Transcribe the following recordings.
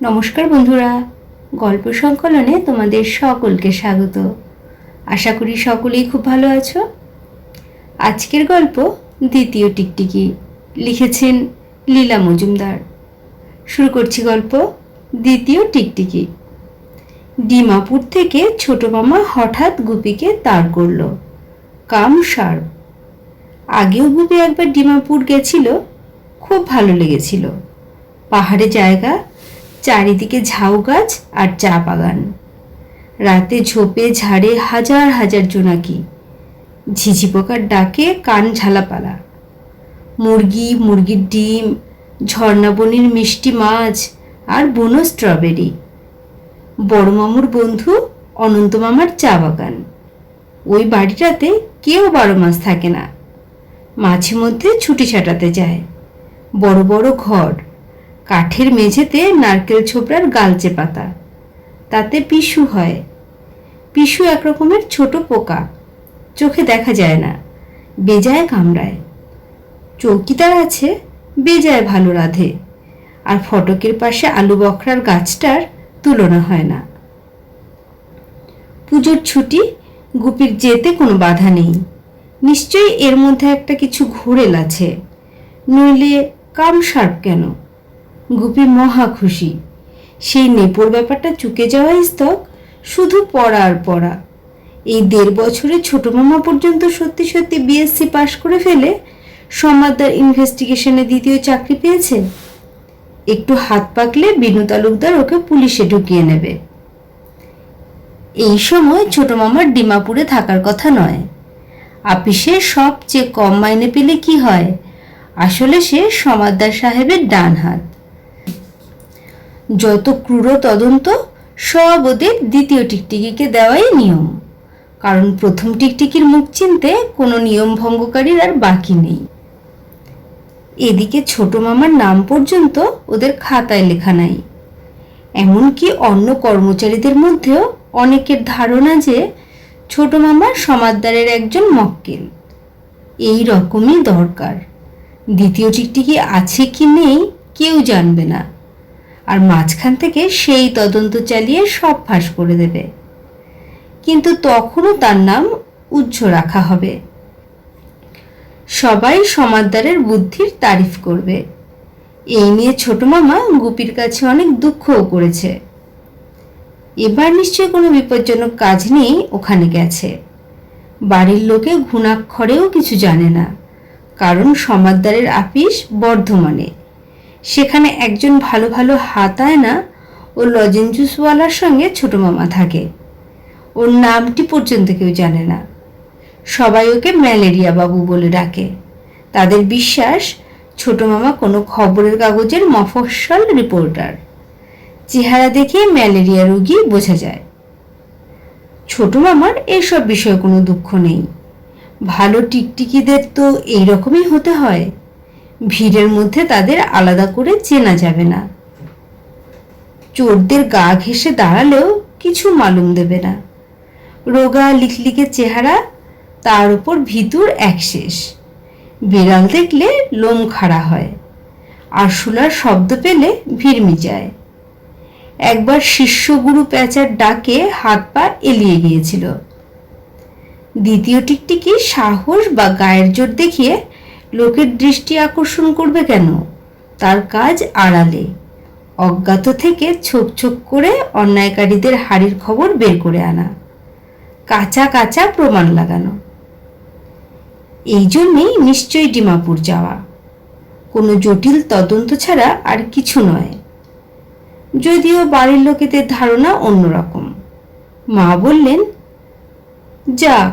নমস্কার বন্ধুরা, গল্প সংকলনে তোমাদের সকলকে স্বাগত। আশা করি সকলেই খুব ভালো আছো। আজকের গল্প দ্বিতীয় টিকটিকি, লিখেছেন লীলা মজুমদার। শুরু করছি গল্প দ্বিতীয় টিকটিকি। ডিমাপুর থেকে ছোট মামা হঠাৎ গুপিকে তাড় করল। কাম সার। আগেও গুপি একবার ডিমাপুর গেছিল, খুব ভালো লেগেছিল। পাহাড়ে জায়গা, চারিদিকে ঝাউ গাছ আর চা বাগান। রাতে ঝোপে ঝাড়ে হাজার হাজার জোনাকি, ঝিঝি পোকার ডাকে কান ঝালাপালা। মুরগির ডিম, ঝর্ণাবনির মিষ্টি মাছ আর বুনো স্ট্রবেরি। বড় মামুর বন্ধু অনন্ত মামার চা বাগান। ওই বাড়িটাতে কেউ 12 মাস থাকে না, মাঝে মধ্যে ছুটি ছাটাতে যায়। বড় বড় ঘর, কাঠের মেঝেতে নারকেল ছোবড়ার গালচে পাতা, তাতে পিসু হয়। পিসু এক রকমের ছোট পোকা, চোখে দেখা যায় না, বেজায় কামড়ায়। চৌকিদার আছে, বেজায় ভালো রাঁধে, আর ফটকের পাশে আলু বখরার গাছটার তুলনা হয় না। পুজোর ছুটি, গুপির যেতে কোনো বাধা নেই। নিশ্চয়ই এর মধ্যে একটা কিছু ঘুরেল আছে, নইলে কাম সার্প কেন? গুপি মহা খুশি। সেই নেপোর ব্যাপারটা চুকে যাওয়া স্তক, শুধু পড়া আর পড়া। এই 1.5 বছরে ছোট মামা পর্যন্ত সত্যি সত্যি বিএসসি পাশ করে ফেলে সমাদদার ইনভেস্টিগেশনে 2য় চাকরি পেয়েছে। একটু হাত পাকলে বিনু তালুকদার ওকে পুলিশে ঢুকিয়ে নেবে। এই সময় ছোট মামার ডিমাপুরে থাকার কথা নয়। আপিসে সবচেয়ে কম মাইনে পেলে কি হয়, আসলে সে সমাদদার সাহেবের ডান হাত। যত ক্রূর তদন্ত সব ওদের 2য় টিকটিকিকে দেওয়াই নিয়ম, কারণ প্রথম টিকটিকির মুখ চিনতে কোনো নিয়ম ভঙ্গকারীর আর বাকি নেই। এদিকে ছোট মামার নাম পর্যন্ত ওদের খাতায় লেখা নাই। এমনকি অন্য কর্মচারীদের মধ্যেও অনেকের ধারণা যে ছোট মামার সমাদদারের একজন মক্কেল। এই রকমই দরকার। 2য় টিকটিকি আছে কি নেই কেউ জানবে না, আর মাঝখান থেকে সেই তদন্ত চালিয়ে সব ফাঁস করে দেবে। কিন্তু তখনও তার নাম উজ্জ্ব রাখা হবে। সবাই সমাদদারের বুদ্ধির তারিফ করবে। এই নিয়ে ছোট মামা গুপির কাছে অনেক দুঃখও করেছে। এবার নিশ্চয় কোনো বিপজ্জনক কাজ নেই ওখানে গেছে। বাড়ির লোকে ঘুণাক্ষরেও কিছু জানে না, কারণ সমাদদারের আপিস বর্ধমানে। সেখানে একজন ভালো ভালো হাত আয়না ও লজেঞ্জুসওয়ালার সঙ্গে ছোট মামা থাকে। ওর নামটি পর্যন্ত কেউ জানে না। সবাই ওকে ম্যালেরিয়া বাবু বলে ডাকে। তাদের বিশ্বাস ছোট মামা কোনো খবরের কাগজের মফস্বল রিপোর্টার। চেহারা দেখে ম্যালেরিয়া রোগী বোঝা যায়। ছোট মামার এসব বিষয়ে কোনো দুঃখ নেই। ভালো টিকটিকিদের তো এইরকমই হতে হয়। ভিড়ের মধ্যে তাদের আলাদা করে চেনা যাবে না। চোরদের গা ঘেঁষে দাঁড়ালেও কিছু মালুম দেবে না। রোগা লিকলিকে চেহারা, তার উপর ভিতর একশেষ। বিড়াল দেখলে লোম খাড়া হয়, আরশোলার শব্দ পেলে ভিড় মিজায়। একবার শিষ্যগুরু প্যাঁচার ডাকে হাত পা এলিয়ে গিয়েছিল। 2য় টিকটিকি সাহস বা গায়ের জোর দেখিয়ে লোকের দৃষ্টি আকর্ষণ করবে কেন? তার কাজ আড়ালে, অজ্ঞাত থেকে ছোক ছোক করে অন্যায়কারীদের হাড়ির খবর বের করে আনা, কাঁচা কাঁচা প্রমাণ লাগানো। এই জন্যেই নিশ্চয়ই ডিমাপুর যাওয়া, কোনো জটিল তদন্ত ছাড়া আর কিছু নয়। যদিও বাড়ির লোকেদের ধারণা অন্যরকম। মা বললেন, যাক,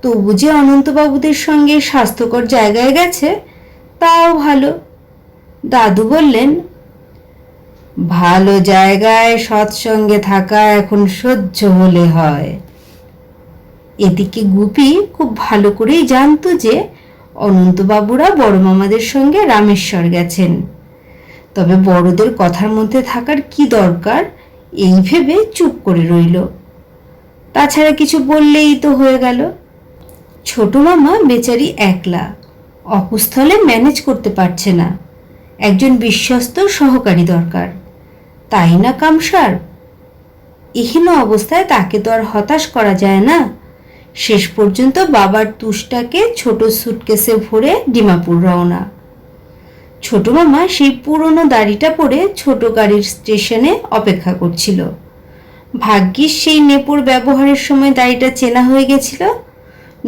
তবু যে অনন্তবাবুদের সঙ্গে স্বাস্থ্যকর জায়গায় গেছে তাও ভালো। দাদু বললেন, ভালো জায়গায় সৎসঙ্গে থাকা এখন সহ্য হলে হয়। এদিকে গুপি খুব ভালো করেই জানতো যে অনন্তবাবুরা বড় মামাদের সঙ্গে রামেশ্বর গেছেন। তবে বড়দের কথার মধ্যে থাকার কি দরকার, এই ভেবে চুপ করে রইল। তাছাড়া কিছু বললেই তো হয়ে গেল। ছোট মামা বেচারি একলা, অকুস্থলে ম্যানেজ করতে পারছে না। একজন বিশ্বস্ত সহকারী দরকার। তাই না কামসার? এহেন অবস্থায় তাকে তো আর হতাশ করা যায় না। শেষ পর্যন্ত বাবার তুষটাকে ছোট সুটকেসে ভরে ডিমাপুর রওনা। ছোট মামা সেই পুরনো দাড়িটা পরে ছোট গাড়ির স্টেশনে অপেক্ষা করছিল। ভাগ্যিস সেই নেপুর ব্যবহারের সময় দাড়িটা চেনা হয়ে গেছিল,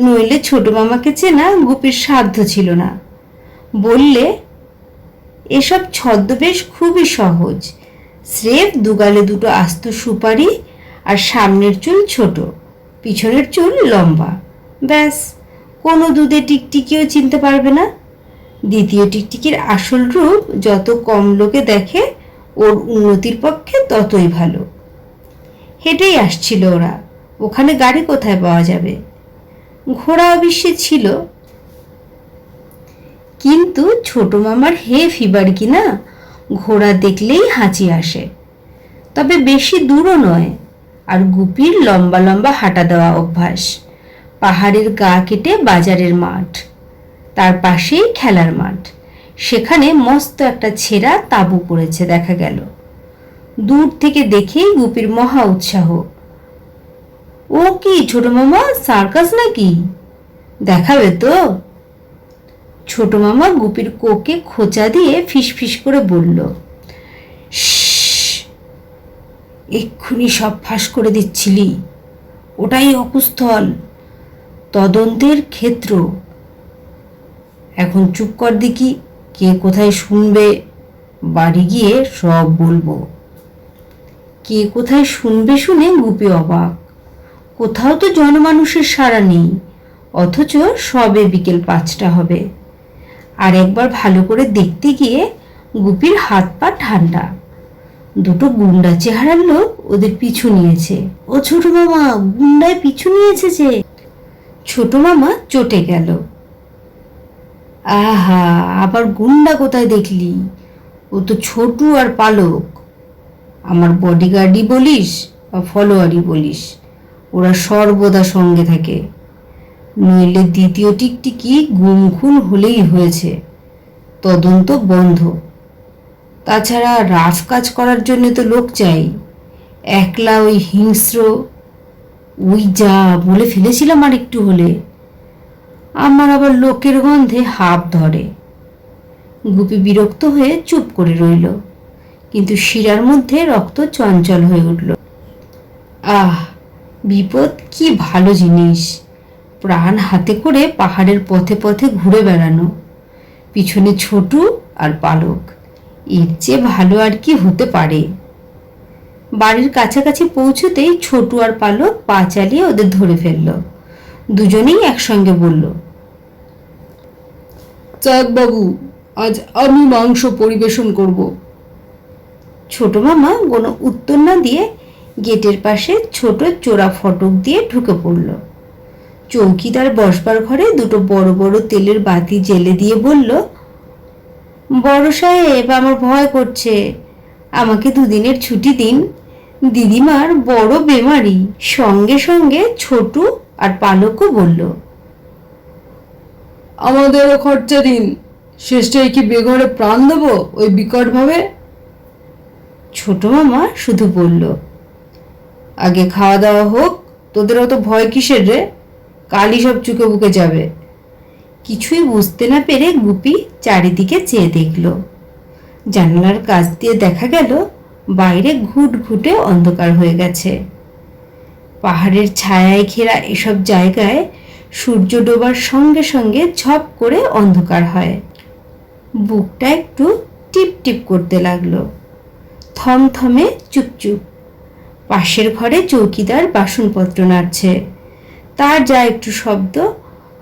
নইলে ছোট মামাকে চেনা গুপির সাধ্য ছিল না। বললে, এসব ছদ্মবেশ খুবই সহজ, স্রেফ দুগালে দুটো আস্ত সুপারি আর সামনের চুল ছোট, পিছনের চুল লম্বা, ব্যাস। কোনো দুধে টিকটিকিও চিনতে পারবে না। দ্বিতীয় টিকটিকির আসল রূপ যত কম লোকে দেখে ওর উন্নতির পক্ষে ততই ভালো। হেঁটেই আসছিল ওরা, ওখানে গাড়ি কোথায় পাওয়া যাবে? ঘোড়া অবশ্যই ছিল, কিন্তু ছোট মামার হে ফিবার কিনা ঘোড়া দেখলেই হাঁচি আসে। তবে বেশি দূরও নয়, আর গুপির লম্বা লম্বা হাঁটা দেওয়া অভ্যাস। পাহাড়ের গা কেটে বাজারের মাঠ, তার পাশেই খেলার মাঠ। সেখানে মস্ত একটা ছেঁড়া তাঁবু পড়েছে দেখা গেল। দূর থেকে দেখেই গুপির মহা উৎসাহ। ও কি ছোট মামা, সার্কাস নাকি? দেখাবে তো? ছোট মামা গুপির কোকে খোঁচা দিয়ে ফিসফিস করে বলল, এক্ষুনি সব ফাঁস করে দিচ্ছিলি। ওটাই অকুস্থল, তদন্তের ক্ষেত্র। এখন চুপ কর দেখি, কে কোথায় শুনবে। বাড়ি গিয়ে সব বলবো। কে কোথায় শুনবে শুনে গুপি অবাক। কোথাও তো জনমানুষের সাড়া নেই, অথচ সবে বিকেল 5টা হবে। আর একবার ভালো করে দেখতে গিয়ে গুপির হাত পা ঠান্ডা। দুটো গুন্ডা চেহারার লোক ওদের পিছু নিয়েছে। ও ছোট মামা, গুন্ডায় পিছু নিয়েছে যে! ছোট মামা চটে গেল। আহা, আবার গুন্ডা কোথায় দেখলি? ও তো ছোটু আর পালক। আমার বডিগার্ডই বলিস বা ফলোয়ারই বলিস, ওরা সর্বদা সঙ্গে থাকে। নইলে দ্বিতীয় টিকটিকি গুম খুন হলেই হয়েছে, তদন্ত বন্ধ। তাছাড়া রাফ কাজ করার জন্য তো লোক চাই। একলা ওই হিংস্র, ওই যা বলে ফেলেছিলাম আর একটু হলে। আমার আবার লোকের গন্ধে হাঁপ ধরে। গুপি বিরক্ত হয়ে চুপ করে রইল, কিন্তু শিরার মধ্যে রক্ত চঞ্চল হয়ে উঠল। আহ, বিপদ কি ভালো জিনিস! প্রাণ হাতে করে পাহাড়ের পথে পথে ঘুরে বেড়ানো, পিছনে ছোটু আর পালক, এর চেয়ে ভালো আর কি হতে পারে? বাড়ির কাছাকাছি পৌঁছতেই ছোটু আর পালক পা চালিয়ে ওদের ধরে ফেলল। দুজনেই একসঙ্গে বলল, চাঁদ বাবু, আজ আমি মাংস পরিবেশন করব। ছোট মামা কোনো উত্তর না দিয়ে গেটের পাশে ছোট চোরা ফটক দিয়ে ঢুকে পড়ল। চৌকিদার বসবার ঘরে দুটো বড় বড় তেলের বাতি জেলে দিয়ে বলল, বড় সাহেব, আমার ভয় করছে, আমাকে 2 দিনের ছুটি দিন। দিদিমার বড় বেমারি। সঙ্গে সঙ্গে ছোটু আর পালকও বলল, আমাদেরও খরচা দিন। শেষটায় কি বেঘরে প্রাণ দেবো ওই বিকটভাবে? ছোট মামা শুধু বলল, আগে খাওয়া দাওয়া হোক, তোদের অত ভয় কিসের রে? কালই সব চুকে বুকে যাবে। কিছুই বুঝতে না পেরে গুপি চারিদিকে চেয়ে দেখল। জানালার কাছ দিয়ে দেখা গেল বাইরে ঘুটঘুটে অন্ধকার হয়ে গেছে। পাহাড়ের ছায়ায় ঘেরা এসব জায়গায় সূর্য ডোবার সঙ্গে সঙ্গে ঝপ করে অন্ধকার হয়। বুকটা একটু টিপ টিপ করতে লাগলো। থমথমে চুপচুপ। পাশের ঘরে চৌকিদার বাসনপত্র নাড়ছে, তার যা একটু শব্দ,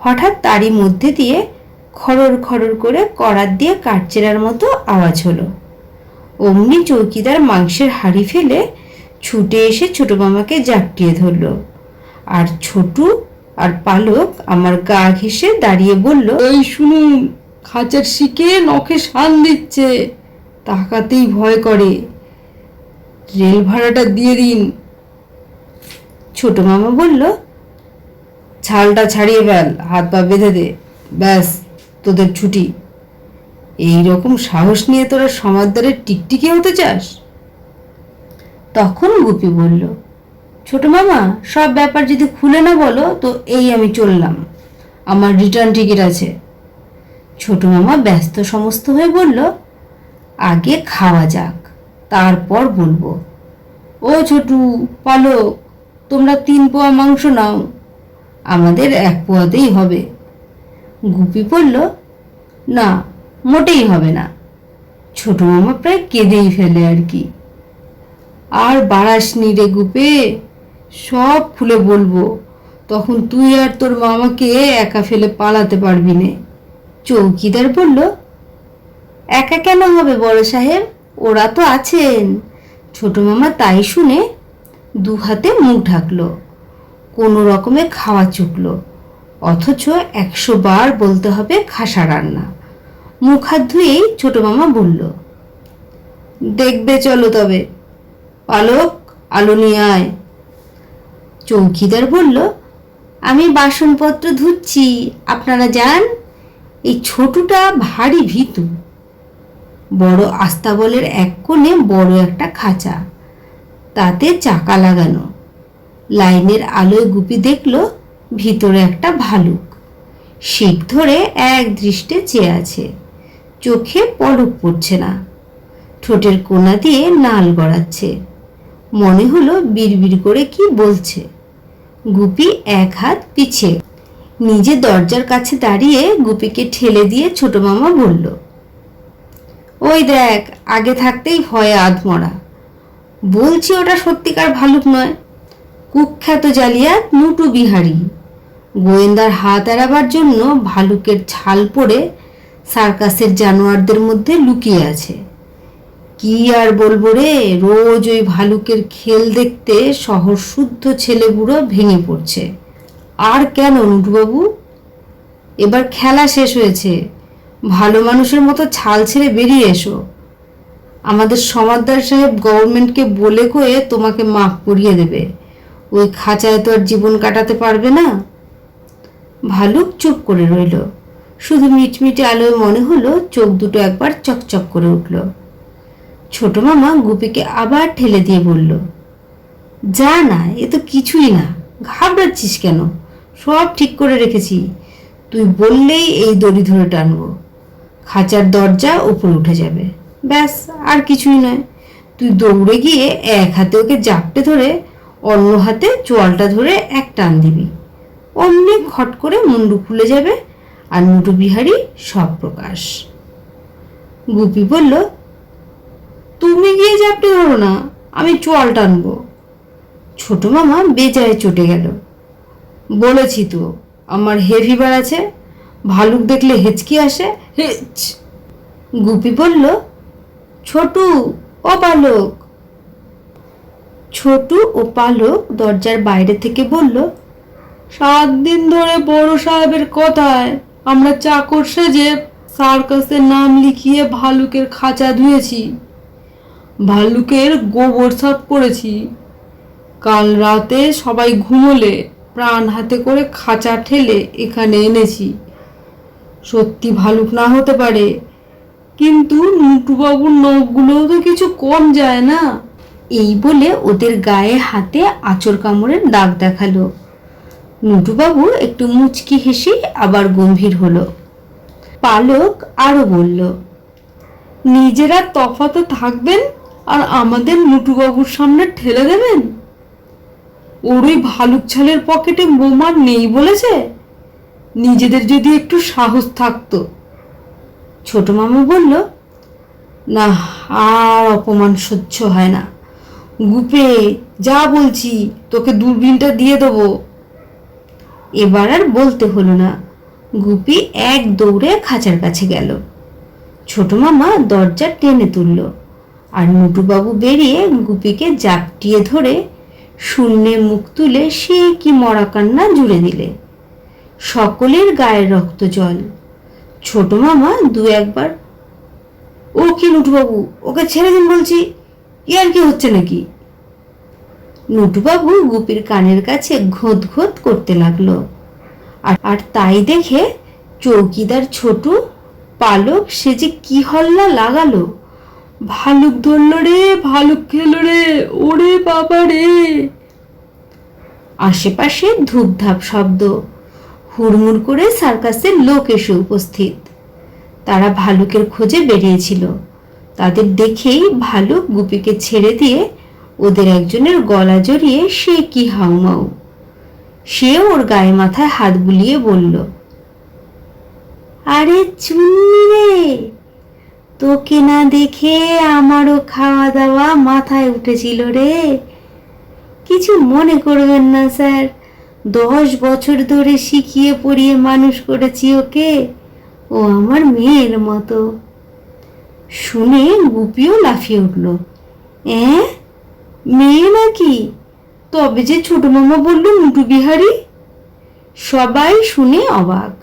হঠাৎ তারই মধ্যে দিয়ে খড়র খড়র করে কড়াত দিয়ে কাঠচেরার মতো আওয়াজ হলো। অমনি চৌকিদার মাংসের হাঁড়ি ফেলে ছুটে এসে ছোট মামাকে জাপটিয়ে ধরল। আর ছোটু আর পালক আমার গা ঘেঁষে দাঁড়িয়ে বলল, এই শুনুন, খাঁচার শিকে নখে শান দিচ্ছে, তাকাতেই ভয় করে। রেল ভাড়াটা দিয়ে দিন। ছোট মামা বলল, ছালটা ছাড়িয়ে ফেল, হাত পা বেঁধে দে, ব্যাস তোদের ছুটি। এই রকম সাহস নিয়ে তোরা সমাদদারের টিকটিকি হতে চাস? তখন গুপি বলল, ছোট মামা, সব ব্যাপার যদি খুলে না বলো তো এই আমি চললাম, আমার রিটার্ন টিকিট আছে। ছোট মামা ব্যস্ত সমস্ত হয়ে বলল, আগে খাওয়া যাক, তারপর বলবো। ও ছোটু, পালক, তোমরা 3 পোয়া মাংস নাও, আমাদের 1 পোয়াতেই হবে। গুপি বলল, না, মোটেই হবে না। ছোট মামা প্রায় কেঁদেই ফেলে আর কি। আর বাড়াসনি রে গুপে, সব খুলে বলবো, তখন তুই আর তোর মামাকে একা ফেলে পালাতে পারবি নে। চৌকিদার বলল, একা কেন হবে বড় সাহেব, ওরা তো আছেন। ছোট মামা তাই শুনে 2 হাতে মুখ ঢাকলো, কোনো রকমে খাওয়া চুকলো, অথচ 100 বার বলতে হবে খাসা রান্না। মুখ হাত ধুয়েই ছোট মামা বলল, দেখবে চলো তবে, পালক, আলো নিয়ে আয়। চৌকিদার বলল, আমি বাসনপত্র ধুচ্ছি, আপনারা যান। এই ছোটুটা ভারী ভীতু। বড় আস্তাবলের এক কোণে বড় একটা খাঁচা, তাতে চাকা লাগানো। লাইনের আলোয় গুপি দেখল ভিতরে একটা ভালুক শিক ধরে এক দৃষ্টে চেয়ে আছে। চোখে পলক পড়ছে না, ঠোঁটের কোণা দিয়ে নাল গড়াচ্ছে। মনে হলো বিড়বিড় করে কি বলছে। গুপি 1 হাত পিছে নিজে দরজার কাছে দাঁড়িয়ে গুপিকে ঠেলে দিয়ে ছোট মামা বলল, ওই দেখ, আগে থাকতেই ভয়ে আধমরা। বলছি ওটা সত্যিকার ভালুক নয়, কুখ্যাত জালিয়াত নুটু বিহারী। গোয়েন্দার হাত এড়াবার জন্য ভালুকের ছাল পরে সার্কাসের জানোয়ারদের মধ্যে লুকিয়ে আছে। কি আর বলবো রে, রোজ ওই ভালুকের খেল দেখতে শহর শুদ্ধ ছেলেবুড়ো ভেঙে পড়ছে। আর কেন নুটুবাবু, এবার খেলা শেষ হয়েছে, ভালো মানুষের মতো ছাল ছেড়ে বেরিয়ে এসো। আমাদের সমাদদার সাহেব গভর্নমেন্টকে বলে কয়ে তোমাকে মাফ করিয়ে দেবে, ওই খাঁচায় তো আর জীবন কাটাতে পারবে না। ভালুক চুপ করে রইল, শুধু মিটমিটে আলোয় মনে হলো চোখ দুটো একবার চকচক করে উঠল। ছোট মামা গুপিকে আবার ঠেলে দিয়ে বলল, যা না, এ তো কিছুই না, ঘাবড়াচ্ছিস কেন, সব ঠিক করে রেখেছি, তুই বললেই এই দড়ি ধরে টানবো, খাঁচার দরজা উপরে উঠে যাবে, ব্যাস, আর কিছুই নয়। তুই দৌড়ে গিয়ে 1 হাতে ওকে জাপটে ধরে অন্য হাতে চোয়ালটা ধরে এক টান দিবি, অমনি খট করে মুন্ডু খুলে যাবে, আর নুটু বিহারী সব প্রকাশ। গুপি বলল, তুমি গিয়ে জাপটে ধরো না, আমি চোয়াল টানবো। ছোট মামা বেজায় চটে গেল, বলেছি তো আমার হেভিবার আছে, ভালুক দেখলে হেঁচকি আসে, হেচ। গুপি বলল, ছোটু ও পালক। ছোটু ও পালক দরজার বাইরে থেকে বলল, 7 দিন ধরে বড় সাহেবের কথায় আমরা চাকর সেজে সার্কাসের নাম লিখিয়ে ভালুকের খাঁচা ধুয়েছি, ভালুকের গোবর সাফ করেছি। কাল রাতে সবাই ঘুমোলে প্রাণ হাতে করে খাঁচা ঠেলে এখানে এনেছি। সত্যি ভালুক না হতে পারে, কিন্তু নুটুবাবুর নখগুলোও তো কিছু কম যায় না। এই বলে ওদের গায়ে হাতে আঁচড় কামড়ের দাগ দেখালো। নুটুবাবু একটু মুচকি হেসে আবার গম্ভীর হলো। পালক আরো বলল, নিজেরা তফাতে থাকবেন আর আমাদের নুটুবাবুর সামনে ঠেলে দেবেন? ওর ওই ভালুক ছালের পকেটে বোমা নেই বলেছে, নিজেদের যদি একটু সাহস থাকতো। ছোট মামা বলল, না, আর অপমান সহ্য হয় না। গুপে, যা বলছি, তোকে দূরবীনটা দিয়ে দেবো। এবার আর বলতে হলো না, গুপি এক দৌড়ে খাঁচার কাছে গেল। ছোট মামা দরজা টেনে তুলল, আর নুটুবাবু বেরিয়ে গুপিকে জাপটিয়ে ধরে শূন্যে মুখ তুলে সে কি মরা কান্না জুড়ে দিলে। সকলের গায়ের রক্ত জল। ছোট মামা 2 একবার, ও কি নুটুবাবু, ওকে ছেড়ে দিন বলছি, আর কি হচ্ছে নাকি? নুটুবাবু গুপির কানের কাছে ঘোঁত ঘোঁত করতে লাগলো। আর তাই দেখে চৌকিদার ছোটু, পালক সে যে কি হল্লা লাগালো। ভালুক ধরল রে, ভালুক খেলো রে, ওরে বাবা রে। আশেপাশে ধূপধাপ শব্দ, হুড়মুড় করে সার্কাসের লোক এসে উপস্থিত। তারা ভালুকের খোঁজে বেরিয়েছিল। তাদের দেখেই ভালুক গুপিকে ছেড়ে দিয়ে ওদের একজনের গলা জড়িয়ে সে কি হাউমাউ। সে ওর গায়ে মাথায় হাত বুলিয়ে বলল, আরে চুন্নি রে, তোকে না দেখে আমারও খাওয়া দাওয়া মাথায় উঠেছিল রে। কিছু মনে করবেন না স্যার, 10 বছর ধরে শিখিয়ে পড়িয়ে মানুষ করেছি ওকে, ও আমার মেয়ের মতো। শুনে গুপিও লাফিয়ে উঠল, মেয়ে নাকি? তবে যে ছোট মামা বলল মুটু বিহারি। সবাই শুনে অবাক।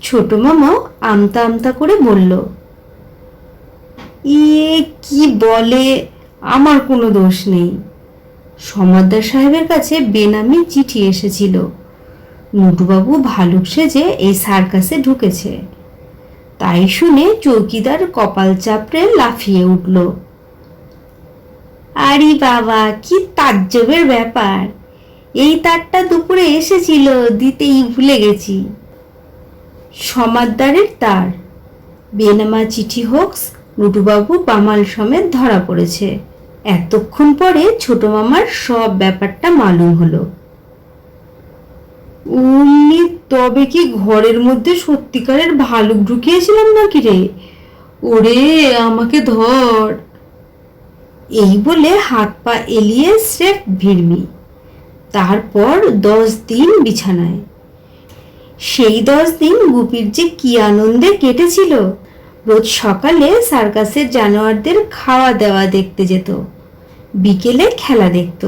ছোট মামাও আমতা আমতা করে বলল, ইয়ে কি বলে, আমার কোনো দোষ নেই। সমাদ্দার সাহেবের কাছে বেনামি চিঠি এসেছিল, মুটুবাবু ভালুক সেজে এই সার্কাসে ঢুকেছে। তাই শুনে চৌকিদার কপাল চাপড়ে লাফিয়ে উঠল, আরে বাবা, কি তাজ্জবের ব্যাপার! এই তারটা দুপুরে এসেছিল, দিতেই ভুলে গেছি। সমাদ্দারের তার, বেনামা চিঠি হোক্স, মুটুবাবু বামাল সমেত ধরা পড়েছে। এতক্ষণ পরে ছোট মামার সব ব্যাপারটা মালুম হলো। উনি তবে কি ঘরের মধ্যে সত্যিকারের ভালুক ঢুকিয়েছিলাম নাকি রে? ওরে আমাকে ধর। এই বলে হাত পা এলিয়ে স্রেফ ভিড়মি। তারপর 10 দিন বিছানায়। সেই 10 দিন গুপির যে কি আনন্দে কেটেছিল। রোজ সকালে সার্কাসের জানোয়ারদের খাওয়া দাওয়া দেখতে যেত, বিকেলে খেলা দেখত।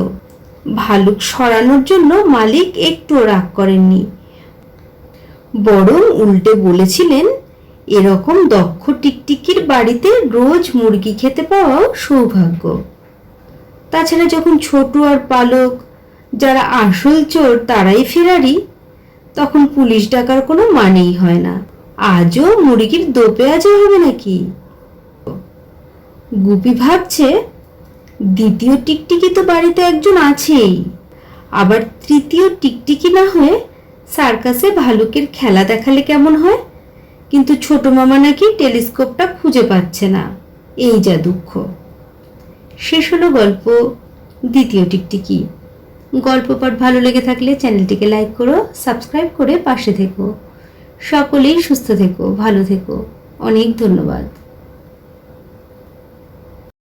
ভালুক সরানোর জন্য মালিক একটুও রাগ করেননি, বরং উল্টে বলেছিলেন, এরকম দক্ষ টিকটিকির বাড়িতে রোজ মুরগি খেতে পাওয়াও সৌভাগ্য। তাছাড়া যখন ছোট আর পালক, যারা আসল চোর তারাই ফেরারি, তখন পুলিশ ডাকার কোনো মানেই হয় না। আজও মুরগির দো পেঁয়াজও হবে নাকি? গুপি ভাবছে, দ্বিতীয় টিকটিকি তো বাড়িতে একজন আছেই, আবার তৃতীয় টিকটিকি না হয়ে সার্কাসে ভালুকের খেলা দেখালে কেমন হয়? কিন্তু ছোট মামা নাকি টেলিস্কোপটা খুঁজে পাচ্ছে না, এই যা দুঃখ। শেষ হলো গল্প দ্বিতীয় টিকটিকি। গল্প পাঠ ভালো লেগে থাকলে চ্যানেলটিকে লাইক করো, সাবস্ক্রাইব করে পাশে থেকো। সকলেই সুস্থ থেকো, ভালো থেকো। অনেক ধন্যবাদ।